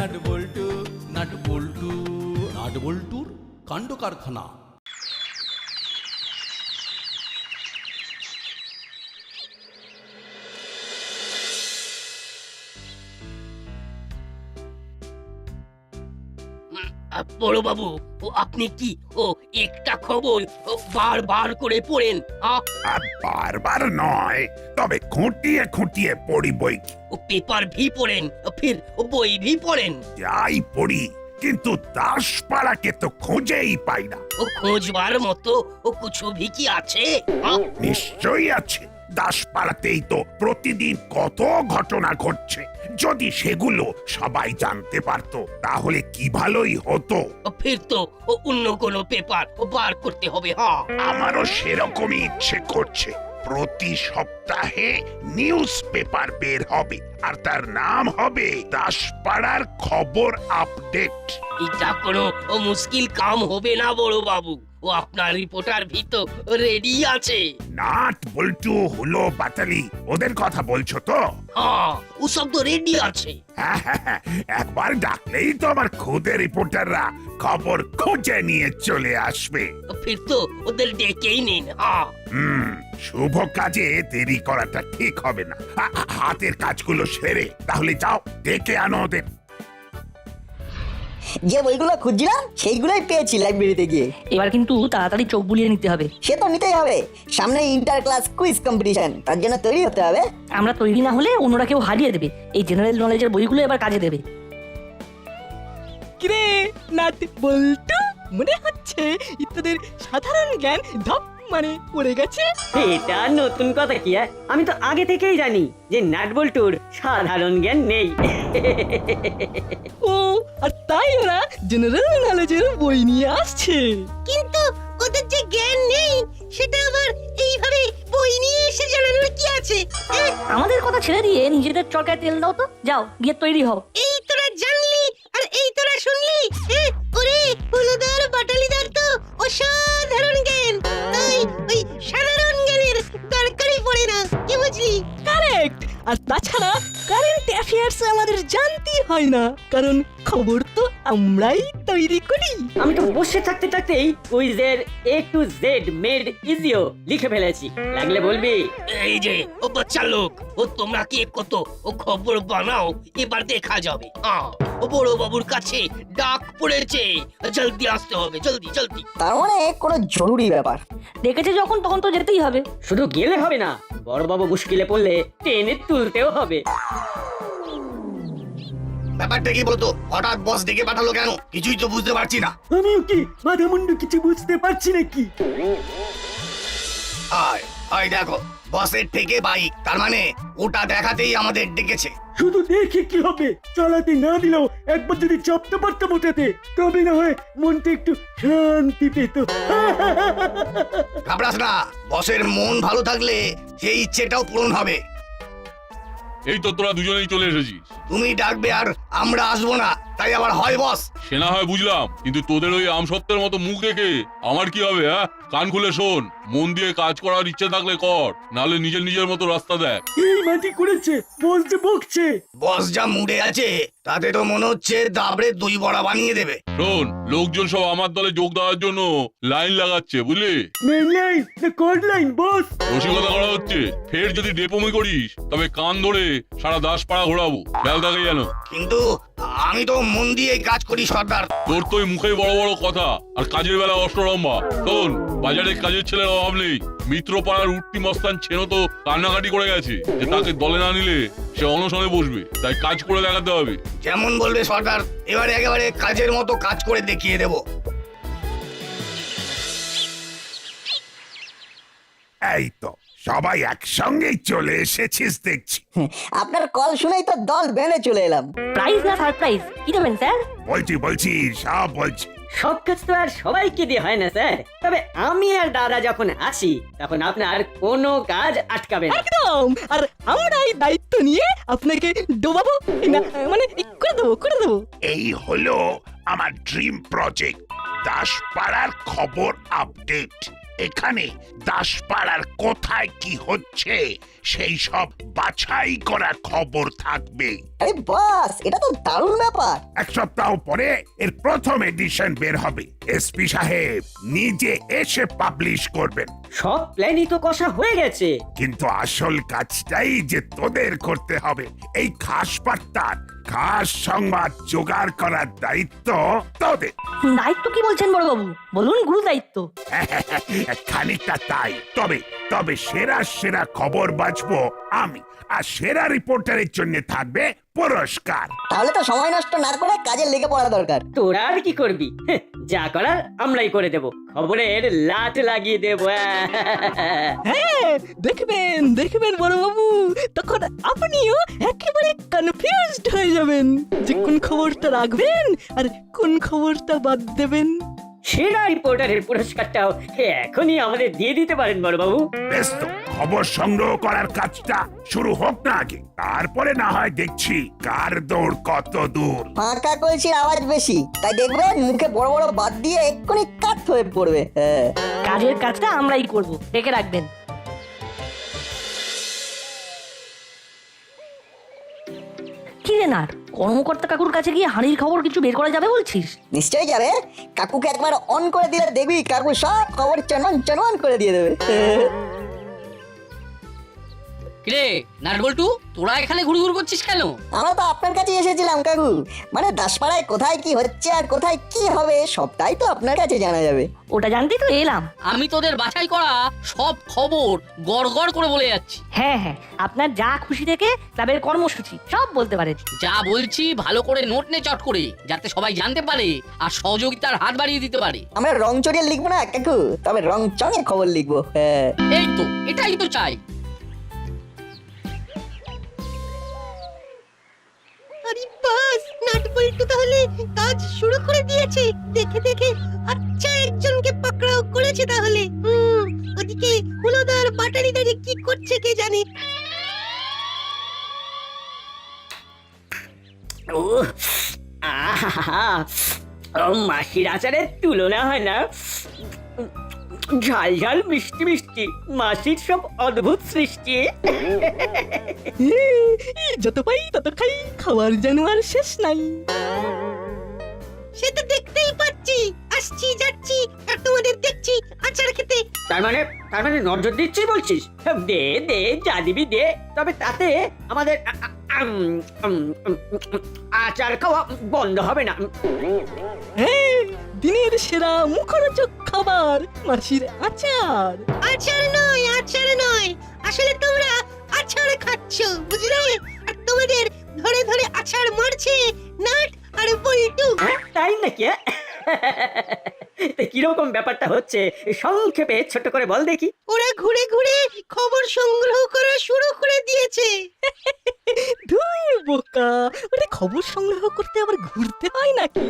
Nut বল্টু nut বল্টু nut বল্টুর কাণ্ড কারখানা। বড় বাবু, ও আপনি কি ও একটা খবর বারবার করে পড়েন? বারবার নয়, তবে খুঁটিয়ে খুঁটিয়ে পড়ি বই। ও পেপার ভি পড়েন, ফির ও বই ভি পড়েন? যাই পড়ি, কিন্তু দাসপাড়াকে তো খুঁজেই পাই না। ও খোঁজবার মতো ও কিছু ভি কি আছে? নিশ্চয়ই আছে। দাসপাড়াতেই তো প্রতিদিন কত ঘটনা ঘটছে। যদি সেগুলো সবাই জানতে পারতো তাহলে কি ভালোই হতো। ফির তো ও অন্য কোনো পেপার বার করতে হবে। আমারও সেরকমই ইচ্ছে করছে। প্রতি সপ্তাহে নিউজ পেপার বের হবে, আর তার নাম হবে দাসপাড়ার খবর আপডেট। এটা কোনো মুশকিল কাম হবে না বড় বাবু। ও আপনার রিপোর্টার ভি তো রেডি আছে। নাট বল্টু হলো বাটালি, ওদের কথা বলছো তো? ও সব তো রেডি আছে। হ্যাঁ, একবার ডাকলেই তো আমার খুদে রিপোর্টাররা খবর খুঁজে নিয়ে চলে আসবে। ফির তো ওদের ডেকেই নিন। শুভ কাজে দেরি করাটা ঠিক হবে না। হাতের কাজগুলো সেরে তাহলে যাও, ডেকে আনো ওদের। যে বইগুলো খুঁজছিলাম সেইগুলোই পেয়েছি লাইব্রেরিতে গিয়ে। এবার কিন্তু তাড়াতাড়ি চোখ বুলিয়ে নিতে হবে। সে তো নিতেই হবে, সামনে ইন্টার ক্লাস কুইজ কম্পিটিশন, তার জন্য তৈরি হতে হবে। আমরা তৈরি না হলে অন্যরা কেউ হারিয়ে দেবে। এই জেনারেল নলেজের বইগুলো এবার কাজে দেবে। কিরে নাট বল্টু, মনে হচ্ছে তোদের সাধারণ জ্ঞান ধপ মানে পড়ে গেছে। এটা নতুন কথা কি? আমি তো আগে থেকেই জানি যে নাট বল্টুর সাধারণ জ্ঞান নেই। ও আর তাই ওরা জেনারেল নলেজের বই নিয়ে আসছে। কিন্তু ওদের যে জ্ঞান নেই সেটা আবার এইভাবে বই নিয়ে এসে জানানোর কি আছে? আমাদের কথা ছেড়ে দিয়ে নিজেদের চরকায় তেল দাও তো। যাও গিয়ে তৈরি হও। এই তোরা জানলি আর এই তোরা শুনলি? ওরে হলুদার বাটালিদার তো অসাধারণ জ্ঞান, তাই ওই সাধারণ জ্ঞানের দরকারই পড়ে না, কি বুঝলি? কারেক্ট। আর তাছাড়া কারেন্ট অ্যাফেয়ার্স আমাদের জানতেই হয় না, কারণ খবর তো আমরাই তৈরি করি। আমি তো বসে থাকতে থাকতেই কুইজের A to Z মেড ইজিও লিখে ফেলেছি। লাগলে বলবি। এই যে ও বাচ্চা লোক, ও তোমরা কি কত ও খবর বানাও, এবার দেখা যাবে। ও বড় বাবুর কাছে ডাক পড়েছে, জলদি আসতে হবে, জলদি জলদি। তার মানে কোনো জরুরি ব্যাপার। ডেকেছে যখন তখন তো যেতেই হবে। শুধু গেলে হবে না, বড়বাবু মুশকিলে পড়লে টেনে তুলতেও হবে। ব্যাপারটা কি বলতো? হঠাৎ বস ডেকে পাঠালো কেন? কিছুই তো বুঝতে পারছি না। আমিও কি মাথা মুন্ডু কিছু বুঝতে পারছি নাকি। আয় দেখো, বসের থেকে বাইক, তার মানে ওটা দেখাতেই আমাদের ডেকেছে। শুধু দেখে কি হবে, চালাতে না দিলেও একবার যদি চাপতে পারতাম ওটাতে, তবে না হয় মনটা একটু শান্তি পেত। ঘাবড়াস না, বসের মন ভালো থাকলে সেই ইচ্ছেটাও পূরণ হবে। এই তো তোরা দুজনেই চলে এসেছিস। তুমি ডাকবে আর আমরা আসবো না, তাই আবার হয় বস? সে না হয় বুঝলাম, কিন্তু তোদের ওই আমসত্ত্বের মতো মুখ দেখে আমার কি হবে? কান খুলে শোন, মন দিয়ে কাজ করার ইচ্ছে থাকলে কর, নাহলে নিজের নিজের মতো রাস্তা দেখ। এই মাটি করেছে, বস যে বকছে। বস যা মুডে আছে তাতে তো মনে হচ্ছে দাবড়ে দই বড়া বানিয়ে দেবে। শোন, লোকজন সব আমার দলে যোগ দেওয়ার জন্য লাইন লাগাচ্ছে, বুঝলি? মেন লাইন না কর্ড লাইন বস? রসিকতা করা হচ্ছে। ফের যদি ডেপোমি করিস তবে কান ধরে সারা দাসপাড়া ঘোরাবো, খেয়াল থাকে যেন। কিন্তু আমি তো মন দিয়ে কাজ করি সর্দার। তোর তো মুখে বড় বড় কথা আর কাজের বেলা অষ্টরম্ভা। শোন, বাজারে কাজের ছেলের অভাব নেই। মিত্রপাড়ার উঠতি মস্তান ছেনো তো কান্নাকাটি করে গেছে যে তাকে দলে না নিলে সে অনশনে বসবে, তাই কাজ করে দেখাতে হবে। যেমন বলবে সর্দার, এবারে একেবারে কাজের মতো কাজ করে দেখিয়ে দেব। এই তো সবাই একসঙ্গেই চলে এসেছিস দেখছি। আপনার কল শুনেই তো দল বেঁধে চলে এলাম। প্রাইজ না সারপ্রাইজ কি দেবেন স্যার? বলছি সব বলছি। সব কাজ তো আর সবাইকে দিয়ে হয় না স্যার, তবে আমি আর দাদা যখন আসি তখন আপনার কোনো কাজ আটকাবে না। একদম। আর আমরাই দায়িত্ব নিয়ে আপনাকে ডোবাবো, না মানে করে দেবো। এই হলো আমার ড্রিম প্রজেক্ট, দাসপাড়ার খবর আপডেট। এখানে দাসপাড়ার কোথায় কি হচ্ছে সেই সব বাছাই করা খবর থাকবে। আরে বাস, এটা তো দারুণ ব্যাপার। এক সপ্তাহ পরে এর প্রথম এডিশন বের হবে। এসপি সাহেব নিজে এসে পাবলিশ করবেন। সব প্ল্যানই তো কষা হয়ে গেছে। কিন্তু আসল কাজটাই যে তোদের করতে হবে। এই খাস বার্তার খাস সংবাদ জোগাড় করার দায়িত্ব তোদের। দায়িত্ব কি বলছেন বড়বাবু? বলুন, গুরু দায়িত্ব। খানিকটা তাই। তবে তবে সেরা সেরা খবর বাঁচবো আমি, আর সেরা রিপোর্টারের জন্য থাকবে পুরস্কার। তাহলে তো সময় নষ্ট না করে কাজে লেগে পড়া দরকার। তোরা আর কি করবি? যা করার আমরাই করে দেব, খবরের লাট লাগিয়ে দেব। হ্যাঁ, দেখবেন দেখবেন বড়বাবু, তখন আপনিও একেবারে কনফিউজড হয়ে যাবেন যে কোন খবরটা রাখবেন আর কোন খবরটা বাদ দেবেন। সেরা রিপোর্টারের পুরস্কারটাও এখনই আমাদের দিয়ে দিতে পারেন বড়বাবু। বেশ তো, খবর সংগ্রহ করার কাজটা শুরু হোক না আগে, তারপরে না হয় দেখছি কার দৌড় কত দূর। ফাঁকা কলসির আওয়াজ বেশি, তাই দেখবেন মুখে বড় বড় বাদ দিয়ে এক্ষুনি কাট হয়ে পড়বে। হ্যাঁ, কাজের কাজটা আমরাই করব, দেখে রাখবেন। কি রে নাট, কর্মকর্তা কাকুর কাছে গিয়ে হাঁড়ির খবর কিছু বের করা যাবে বলছিস? নিশ্চয়ই যাবে। কাকুকে একবার অন করে দিলে দেখবি কাকু সব খবর চনন চনন করে দিয়ে দেবে। কিরে নাট বল্টু, তোরা এখানে ঘুরঘুর করছিস কেন? আমরা তো আপনার কাছে এসেছিলাম কাকু, মানে দাসপাড়ায় কোথায় কি হচ্ছে আর কোথায় কি হবে সবটাই তো আপনার কাছে জানা যাবে। ওটা জানতেই তো এলাম। আমি তোদের বাছাই করা সব খবর গড় গড় করে বলে যাচ্ছি। হ্যাঁ হ্যাঁ, আপনার যা খুশি থেকে ক্লাবের কর্মসূচি সব বলতে পারেন। যা বলছি ভালো করে নোট নে চট করে, যাতে সবাই জানতে পারে আর সহযোগিতার হাত বাড়িয়ে দিতে পারে। আমরা রং চড়িয়ে লিখবো না কাকু, তবে রং চঙের খবর লিখবো। হ্যাঁ, এই তো, এটাই তো চাই। আরে বাস, নাট বল্টু তাহলে কাজ শুরু করে দিয়েছে। দেখে দেখে আচ্ছা একজনকে পাকড়াও করেছে তাহলে। ওদিকে হুলোদার বাটালি দাঁড়িয়ে কি করছে কে জানে। ও আহা, মাসির আচারের তুলনা হয় না। ঝাল ঝাল মিষ্টি মিষ্টি মাসির সব অদ্ভুত সৃষ্টি। যত পাই তত খাই, খাওয়ার যেন আর শেষ নাই। সে তো দেখতেই পাচ্ছি, আসছি যাচ্ছি আর তোমাদের দেখছি আচার খেতে। তার মানে নজর দিচ্ছিস বলছিস? দে দে, যা দিবি দে, তবে তাতে আমাদের আচার খাওয়া বন্ধ হবে না। হ্যাঁ, দিনের সেরা মুখরোচক খাবার মাসির আচার। আচার নয়, আচার নয়, আসলে তোমরা আচার খাচ্ছ, বুঝলে? আর তোমাদের ধরে ধরে আচার মারছে নাট আর বল্টু। তাই নাকি? কিরকম ব্যাপারটা হচ্ছে সংক্ষেপে ছোট করে বল দেখি। ওরা ঘুরে ঘুরে খবর সংগ্রহ করা শুরু করে দিয়েছে। ধুর বোকা, ওটা খবর সংগ্রহ করতে আবার ঘুরতে হয় নাকি?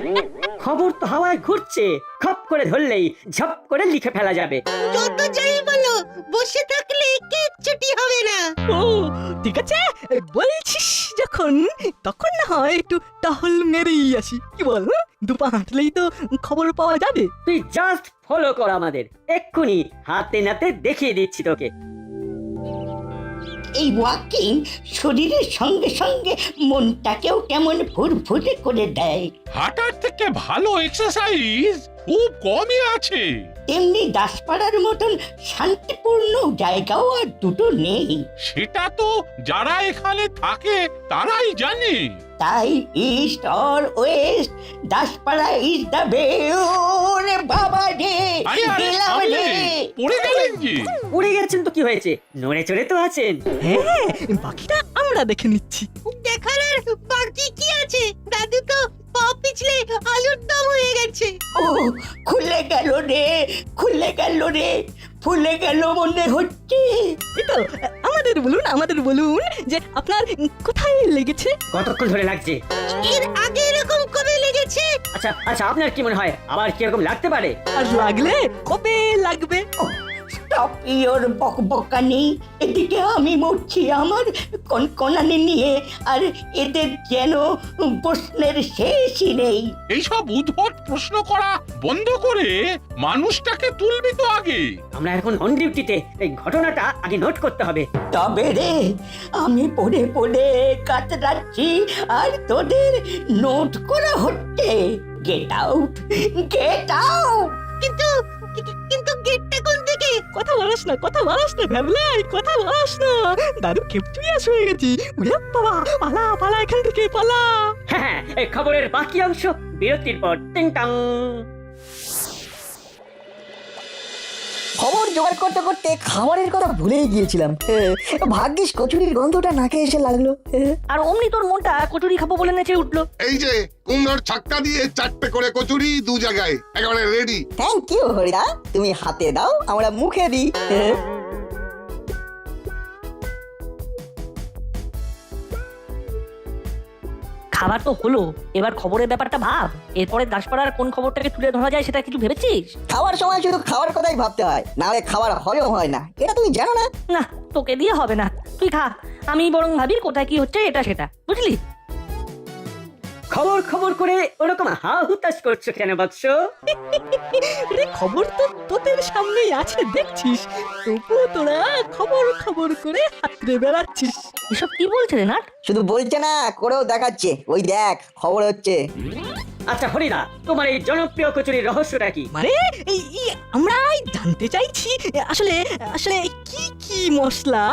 খবর তো হাওয়ায় ঘুরছে, খপ করে ধরলেই ঝপ করে লিখে ফেলা যাবে। যত যাই বলো, বসে থাকলে কিচ্ছুটি হবে না। ও ঠিক আছে, বলছিস যখন, তখন না হয় একটু টহল মেরেই আসি, কি বল? দুপা হাঁটলেই তো খবর পাওয়া যাবে। তুই জাস্ট ফলো কর আমাদের, এক্ষুনি হাতে নাতে দেখিয়ে দিচ্ছি তোকে। এই ওয়াকিং শরীরের সঙ্গে সঙ্গে মনটাকেও কেমন ফুরফুরে করে দেয়। হাঁটার থেকে ভালো এক্সারসাইজ খুব কমই আছে। তেমনি দাসপাড়ার মতন শান্তিপূর্ণ জায়গাও আর দুটো নেই। সেটা তো যারা এখানে থাকে তারাই জানে। তাই east or West, Daspara is the বে। ওরে বাবা রে, গেলাম রে। পড়ে গেলেন যে? উড়ে গেছেন তো কি হয়েছে, নড়ে চড়ে তো আছেন। হ্যাঁ, বাকিটা আমরা দেখে নিচ্ছি। দেখার আর বাকি কি আছে? দাদু তো পা পিছলে আলুর দম হয়ে গেছে। ও খুলে গেল রে, খুলে গেল রে, ফুলে গেল মনে হচ্ছে। এই তো, আমাদের বলুন যে আপনার কোথায় লেগেছে? কতক্ষণ ধরে লাগছে? এর আগে এরকম কবে লেগেছে? আচ্ছা আপনার কি মনে হয় আবার কিরকম লাগতে পারে? আর লাগলে কবে লাগবে? ও স্টপ ইওর বকবকানি। এদিকে আমি মরছি আমার কনকনানি নিয়ে, আর এদের যেন প্রশ্নের শেষই নেই। এইসব উদ্ভট প্রশ্ন করা বন্ধ করে মানুষটাকে তুলবি তো আগে। আমরা এখন অন ডিউটিতে, এই ঘটনাটা আগে নোট করতে হবে। তবে রে আমি পড়ে পড়ে কাতরাচ্ছি আর তোদের নোট করা হচ্ছে। Get out, get out. কিন্তু কিন্তু গেটটা কোন দিকে? কথা বলাস না, কথা বলাস না ভ্যাবলাই, কথা বলাস না। দাদু খেপচুইয়াস হয়ে গেছি। উড়ে বাবা, পালা পালা এখান থেকে পালা। হ্যাঁ, এই খবরের বাকি অংশ বিরতির পর। টিং টাং। খবর জোগাড় করতে করতে খাবারের কথা ভুলেই গিয়েছিলাম। ভাগ্যিস কচুরির গন্ধটা নাকে এসে লাগলো। আর অমনি তোর মনটা কচুরি খাবো বলে নেচে উঠলো। এই যে কুমড়োর ছক্কা দিয়ে 4টে করে কচুরি 2 জায়গায় একেবারে রেডি। থ্যাংক ইউ হরিদা, তুমি হাতে দাও আমরা মুখে দিই। খাবার তো হলো, এবার খবরের ব্যাপারটা ভাব। এরপরে দাসপাড়ার কোন খবরটাকে তুলে ধরা যায় সেটা কিছু ভেবেছিস? খাওয়ার সময় শুধু খাওয়ার কথাই ভাবতে হয়, নাহলে খাবার হজম হয় না। এটা তুমি জানো না? না, তোকে দিয়ে হবে না, তুই খা। আমি বরং ভাবি কোথায় কি হচ্ছে এটা সেটা, বুঝলি? খবর খবর করে ওরকম হা হুতাশ করছো কেন বৎস? রে খবর তো তোদের সামনেই আছে দেখছিস, তবু তোরা খবর খবর করে হাতড়ে বেড়াচ্ছিস। এসব কি বলছে রে নাট? শুধু বলছে না, করেও দেখাচ্ছে। ওই দেখ খবর হচ্ছে। আচ্ছা হরিদা, তোমার এই জনপ্রিয় কচুরির রহস্যটা কি? মানে আমরাই জানতে চাইছি আসলে আসলে কি কি মশলা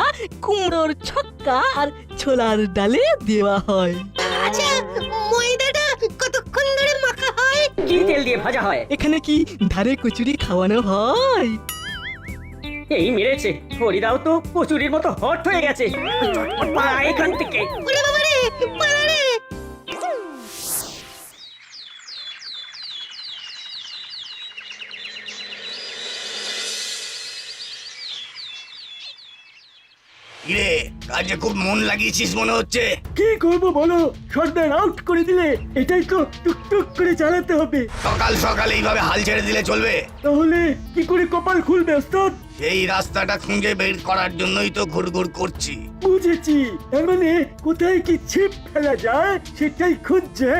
কুমড়োর ছক্কা আর ছোলার ডালে দেওয়া হয়। আচ্ছা, ময়দাটা কতক্ষণ ধরে মাখা হয়? কি তেল দিয়ে ভাজা হয়? এখানে কি ধারে কচুরি খাওয়ানো হয়? এই মেরেছে, হরিদাও তো কচুরির মতো হট হয়ে গেছে। চটপট পালা এখান থেকে। ওরে বাবা রে, পালা রে। ইরে কাজে খুব মন লাগিয়েছিস মনে হচ্ছে। কি করবো বলো, সর্দার আউট করে দিলে এটাই তো টুকটুক করে চালাতে হবে। সকাল সকাল এইভাবে হাল ছেড়ে দিলে চলবে? তাহলে কি করে কপাল খুলবে ওস্তাদ? সেই রাস্তাটা খুঁজে বের করার জন্যই তো ঘুরঘুর করছি। বুঝেছি, তার মানে কোথায় কি ছিপ ফেলা যায় সেটাই খুঁজছে।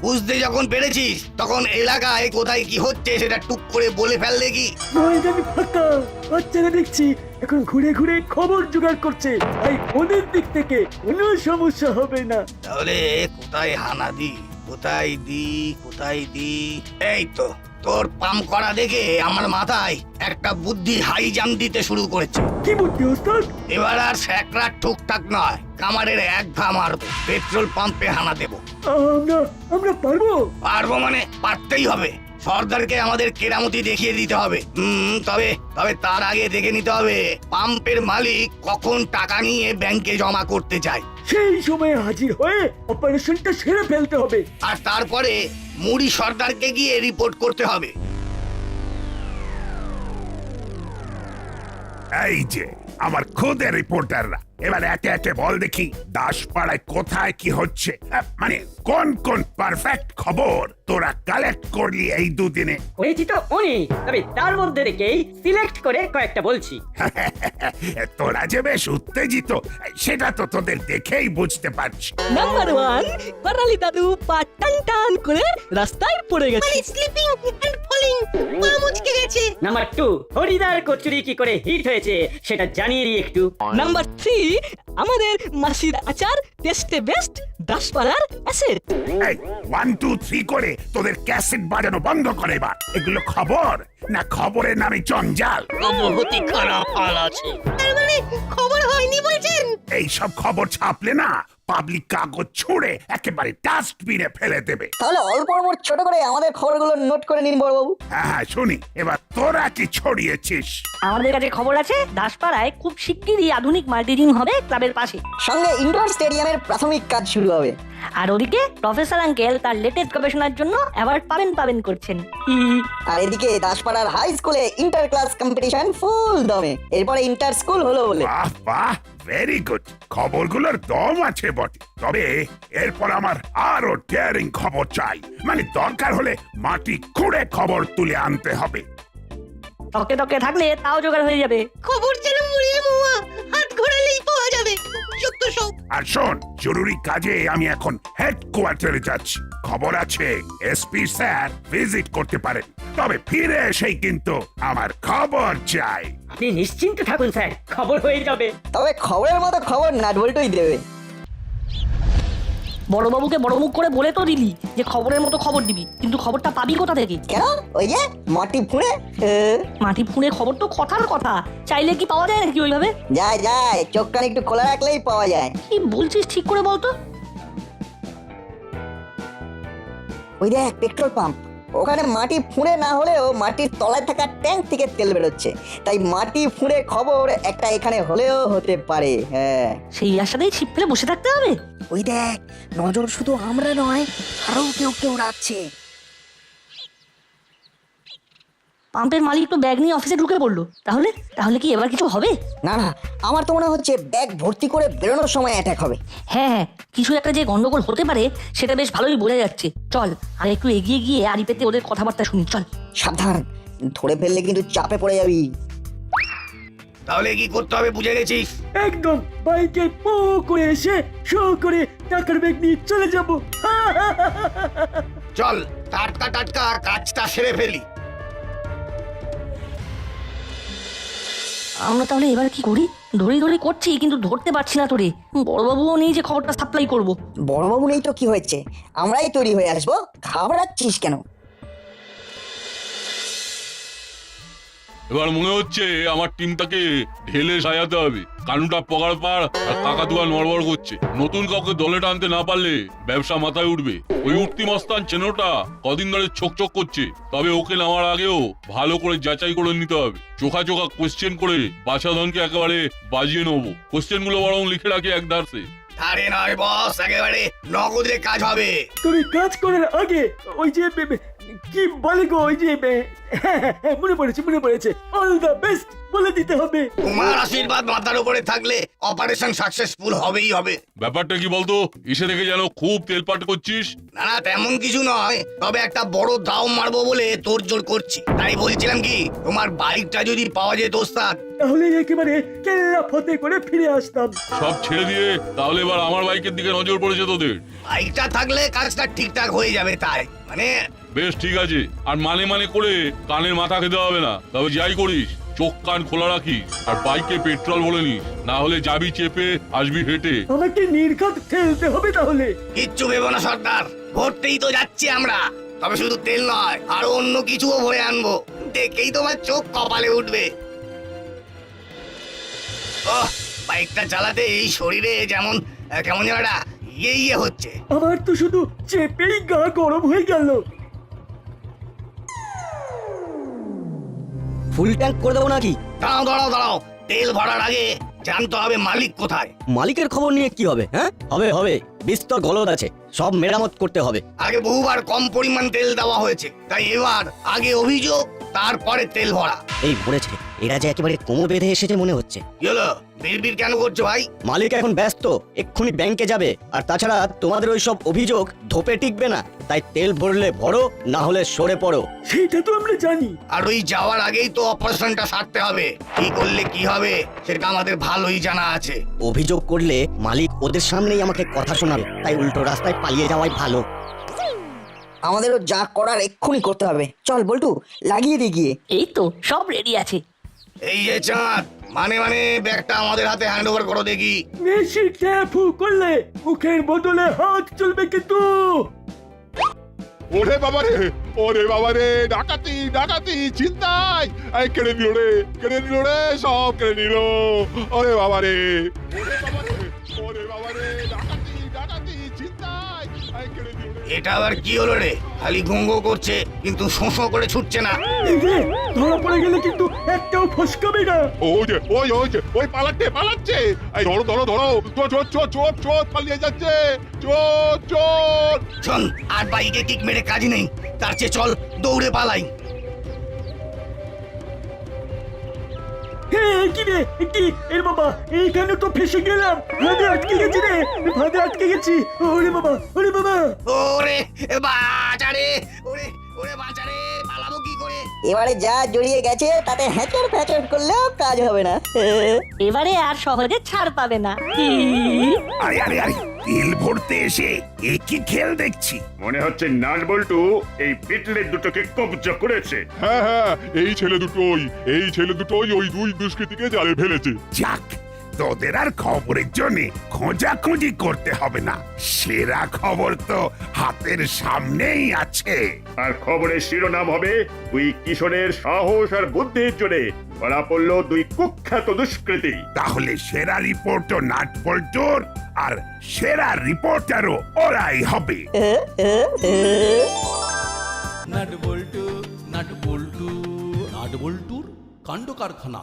বুঝতে যখন পেরেছিস তখন এলাকায় কোথায় কি হচ্ছে সেটা টুক করে বলে ফেল দেখি। ময়দানি ফাঁকা, বাচ্চারা দেখছি এখন ঘুরে ঘুরে খবর জোগাড় করছে। তাই ওদের দিক থেকে কোনো সমস্যা হবে না। তাহলে কোথায় হানা দি, কোথায় দি, কোথায় দি? এই তো তোর পাম করা দেখে আমার মাথায় একটা বুদ্ধি হাই জাম্প দিতে শুরু করেছে। কি বুদ্ধি ওস্তাদ? এবার আর স্যাকরা টুকটাক নয়, কামারের এক ঘা মারবো, পেট্রোল পাম্পে হানা দেবো। আমরা পারবো? পারবো মানে পারতেই হবে। সর্দারকে আমাদের কেরামতি দেখিয়ে দিতে হবে। তবে তবে তার আগে দেখে নিতে হবে পাম্পের মালিক কখন টাকা নিয়ে ব্যাংকে জমা করতে চায়। সেই সময় হাজির হয়ে অপারেশনটা সেরে ফেলতে হবে। আর তারপরে মুড়ি সর্দারকে গিয়ে রিপোর্ট করতে হবে। এই যে আমার খোদে রিপোর্টাররা, এবার একে একে বল দেখি দাসপাড়ায় কোথায় কি হচ্ছে, মানে কোন কোন পারফেক্ট খবর তোরা কালেক্ট করলি এই দুদিনে। হয়েছি তো অনেক, তবে তার মধ্যে থেকেই সিলেক্ট করে কয়েকটা বলছি। তোরা যে বেশ উত্তেজিত সেটা তো তোদের দেখেই বুঝতে পারছি। নাম্বার 1, পারালি দাদু পা টান টান করে রাস্তায় পড়ে গেছে। মানে স্লিপিং এন্ড ফলিং, পা মুচকে গেছে। নাম্বার 2, হরিদার কচুরি কি করে হিট হয়েছে সেটা জানিয়ে দিই একটু। নাম্বার 3, আমাদের মাসির আচার টেস্টে বেস্ট, দাসপাড়ার অ্যাসেট। এই 1 2 3 করে তোদের ক্যাসেট বাজানো বন্ধ করে এবার। এগুলো খবর না খবরের নামে জঞ্জাল? অতি খারাপ হাল আছে। তার মানে খবর হয়নি বলছেন? এই সব খবর ছাপলে না পাবলিক কাগজ ছুঁড়ে একেবারে ডাস্টবিনে ফেলে দেবে। তাহলে অল্প অল্প ছোট করে আমাদের খবরগুলো নোট করে নিন বড়বাবু। হ্যাঁ শুনি এবার তোরা কি ছড়িয়েছিস। আমাদের কাছে খবর আছে, দাসপাড়ায় খুব শিগগিরই আধুনিক মাল্টিজিম হবে ক্লাবের পাশে। সঙ্গে ইনডোর স্টেডিয়ামের প্রাথমিক কাজ শুরু হবে। আর ওদিকে প্রফেসর আঙ্কেল তার লেটেস্ট গবেষণার জন্য অ্যাওয়ার্ড পাবেন করছেন। আর এদিকে দাসপাড়ার হাই স্কুলে ইন্টার ক্লাস কম্পিটিশন ফুল দমে। এরপরে ইন্টার স্কুল হলো বলে। বাহ বাহ, ভেরি গুড। খবরগুলোর দম আছে বটে, তবে এরপর আমার আরো ডেয়ারিং খবর চাই। মানে দরকার হলে মাটি খুঁড়ে খবর তুলে আনতে হবে। টকে টকে থাকলে তাও জোগাড় হয়ে যাবে। খবর যেন মুড়িয়ে মোয়া হাত ঘোরালেই পাওয়া যাবে। যত সব আর শোন, জরুরি কাজে আমি এখন হেডকোয়ার্টারে যাচ্ছি। খবর আছে এসপি স্যার ভিজিট করতে পারেন, তবে ফিরে এসেই কিন্তু আমার খবর চাই। আপনি নিশ্চিন্ত থাকুন স্যার, খবর হয়ে যাবে। তবে খবরের মতো খবর নাটবল্টুই দেবে। বড়বাবুকে বড় মুখ করে বলে তো দিলি যে খবরের মতো খবর দিবি, কিন্তু খবরটা পাবি কোথা থেকে? কেন? ওই যে মাটি ফুঁড়ে। মাটি ফুঁড়ে খবর তো কথার কথা, চাইলে কি পাওয়া যায় নাকি ওইভাবে? যায় যায়, চোখ কান একটু খোলা রাখলেই পাওয়া যায়। কি বলছিস ঠিক করে বলতো। ওই দেখ পেট্রোল পাম্প, ওখানে মাটি ফুঁড়ে না হলেও মাটির তলায় থাকা ট্যাঙ্ক থেকে তেল বেরোচ্ছে, তাই মাটি ফুঁড়ে খবর একটা এখানে হলেও হতে পারে। হ্যাঁ, সেই আশাতেই ছিপ ফেলে বসে থাকতে হবে। ওই দেখ, নজর শুধু আমরা নয়, আরো কেউ কেউ রাখছে। পাম্পের মালিক তো ব্যাগ নিয়ে অফিসে ঢুকে পড়লো, তাহলে তাহলে কি এবার কিছু হবে? না না, আমার তো মনে হচ্ছে ব্যাগ ভর্তি করে বেরোনোর সময় অ্যাটাক হবে। হ্যাঁ হ্যাঁ, কিছু একটা যে গন্ডগোল হতে পারে সেটা বেশ ভালোই বোঝা যাচ্ছে। চল আর একটু এগিয়ে গিয়ে আড়ি পেতে ওদের কথাবার্তা শুনি। চল। সাবধান, ধরে ফেললে কিন্তু চাপে পড়ে যাবি। তাহলে কি করতে হবে বুঝে গেছিস? একদম বাইকে পো করে এসে শো করে টাকার ব্যাগ নিয়ে চলে যাব। চল টাটকা টাটকা কাজটা সেরে ফেলি। আমরা তাহলে এবার কি করি? ধরে ধরে করছি কিন্তু ধরতে পারছি না তোরে। বড়বাবুও নেই যে খবরটা সাপ্লাই করব। বড়বাবু নেই তো কি হয়েছে, আমরাই তৈরি হয়ে আসবো, ঘাবড়াচ্ছিস কেন? এবার মনে হচ্ছে আমার টিমটাকে ঢেলে সাজাতে হবে। কানুটা পগার পার আর কাকাতুয়া নড়বড় করছে। নতুন কাউকে দলে টানতে না পারলে ব্যবসা মাথায় উঠবে। ওই উঠতি মস্তান চেনোটা কদিন ধরে ছোক করছে, তবে ওকে নামার আগেও ভালো করে যাচাই করে নিতে হবে। চোখা চোখা কোশ্চেন করে বাছাধনকে একেবারে বাজিয়ে নেবো। কোশ্চেন গুলো বরং লিখে রাখি এক ধারসে। আরে নয় বস, একেবারে নগদে কাজ হবে। তবে কাজ করার আগে ওই যে কি বলে গো, ওই যে হ্যাঁ, মনে পড়েছে অল দ্য বেস্ট বলে দিতে হবে। তোমার আশীর্বাদ মাথার উপরে থাকলে অপারেশন সাকসেসফুল হবেই হবে। ব্যাপারটা কি বলতো? এসে থেকে যেন খুব তেলপাট করছিস। না না, তেমন কিছু নয়, তবে একটা বড় দাও মারবো বলে তোড়জোড় করছি। তাই বলছিলাম কি, তোমার বাইকটা যদি পাওয়া যেত ওস্তাদ, তাহলে একেবারে কেল্লা ফতে করে ফিরে আসতাম। সব ছেড়ে দিয়ে তাহলে এবার আমার বাইকের দিকে নজর পড়েছে তোদের। বাইকটা থাকলে কাজটা ঠিকঠাক হয়ে যাবে। তাই মানে বেশ ঠিক আছে, আর মানে করে কানের মাথা খেতে হবে না। তবে যাই করিস চোখ কান খোলা রাখিস, আর বাইকে পেট্রোল বলে নিস, না হলে যাবি চেপে আসবি হেঁটে। আমাকে নির্ঘাত ফেলতে হবে তাহলে। কিচ্ছু ভেবো না সর্দার, ভরতেই তো যাচ্ছি আমরা। তবে শুধু তেল নয়, আরো অন্য কিছুও ভরে আনবো, দেখেই তোমার চোখ কপালে উঠবে। বাইকটা চালাতে এই শরীরে যেমন কেমন যেন একটা ইয়ে হচ্ছে। আমার তো শুধু চেপেই গা গরম হয়ে গেল। ফুল ট্যাঙ্ক করে দেবো নাকি? দাঁড়াও দাঁড়াও দাঁড়াও, তেল ভরার আগে জানতে হবে মালিক কোথায়। মালিকের খবর নিয়ে কি হবে? হ্যাঁ, হবে, বিস্তর গলদ আছে, সব মেরামত করতে হবে। আগে বহুবার কম পরিমাণ তেল দেওয়া হয়েছে, তাই এবার আগে অভিযোগ, তারপরে তেল ভরা। এই ভরেছে, এরা যে একেবারে কোমর বেঁধে এসেছে মনে হচ্ছে। কি হলো, বিড়বিড় কেন করছো ভাই? মালিক এখন ব্যস্ত, এক্ষুনি ব্যাংকে যাবে, আর তাছাড়া তোমাদের ওই সব অভিযোগ ধোপে টিকবে না। তাই তেল ভরলে ভরো, না হলে সরে পড়ো। সেটা তো আমরা জানি। আর ওই যাওয়ার আগেই তো অপারেশনটা সারতে হবে। কি করলে কি হবে সেটা আমাদের ভালোই জানা আছে। অভিযোগ করলে মালিক ওদের সামনেই আমাকে কথা শোনাবে, তাই উল্টো রাস্তায় পালিয়ে যাওয়াই ভালো। আমাদেরও যা করার এক্ষুনি করতে হবে। চল বল্টু, লাগিয়ে দিয়ে গিয়ে। এই তো সব রেডি আছে। এই যে চাঁদ, মানে ব্যাগটা আমাদের হাতে হ্যান্ড ওভার করো দেখি। বেশি ট্যাফু করলে মুখের বদলে হাত চলবে কিন্তু। ওরে বাবারে, ডাকাতি চিন্তায় কেড়ে নিল রে, সব কেড়ে নিল। ওরে বাবারে, ডাকাতি চিন্তায় কেড়ে নিল। এটা আবার কি হলো রে? খালি ঘুঙ্গো করছে কিন্তু শোঁ করে ছুটছে না। এই রে, ধরা পড়ে গেলে কিন্তু একটাও ফসকাবে না। ওই পালাচ্ছে। এই ধরো, চোর পালিয়ে যাচ্ছে, চোর। শোন, আর বাইকে কিক মেরে কাজ নেই, তার চেয়ে চল দৌড়ে পালাই। কি রে, কি এর বাবা, এইখানে তো ফেসে গেলাম। ভাগে আটকে গেছি। ওরে বাবা। ওরে বাঁচারে, ওরে বাঁচারে, পালাবো কি করে? এবারে যা জড়িয়ে গেছে তাতে হ্যাচর ফ্যাচর করলেও কাজ হবে না। এবারে আর সহজে ছাড় পাবে না। কি? আরে আরে আরে তেল ভরতে এসে একই খেল দেখছি। মনে হচ্ছে নাটবল্টু এই পিটলের দুটোকে কবজা করেছে। হ্যাঁ হ্যাঁ, এই ছেলে দুটোই ওই দুই দুষ্কৃতীকে জালে ফেলেছে। যাক, তোদের আর খবরের জন্য খোঁজাখুঁজি করতে হবে না, সেরা খবর তো হাতের সামনেই আছে। আর খবরের শিরোনাম হবে দুই কিশোরের সাহস আর বুদ্ধির জোরে ধরা পড়ল দুই কুখ্যাত দুষ্কৃতী। তাহলে সেরা রিপোর্টও নাটবল্টুর আর সেরা রিপোর্টারও ওরাই হবে। নাট বল্টুর কাণ্ড কারখানা।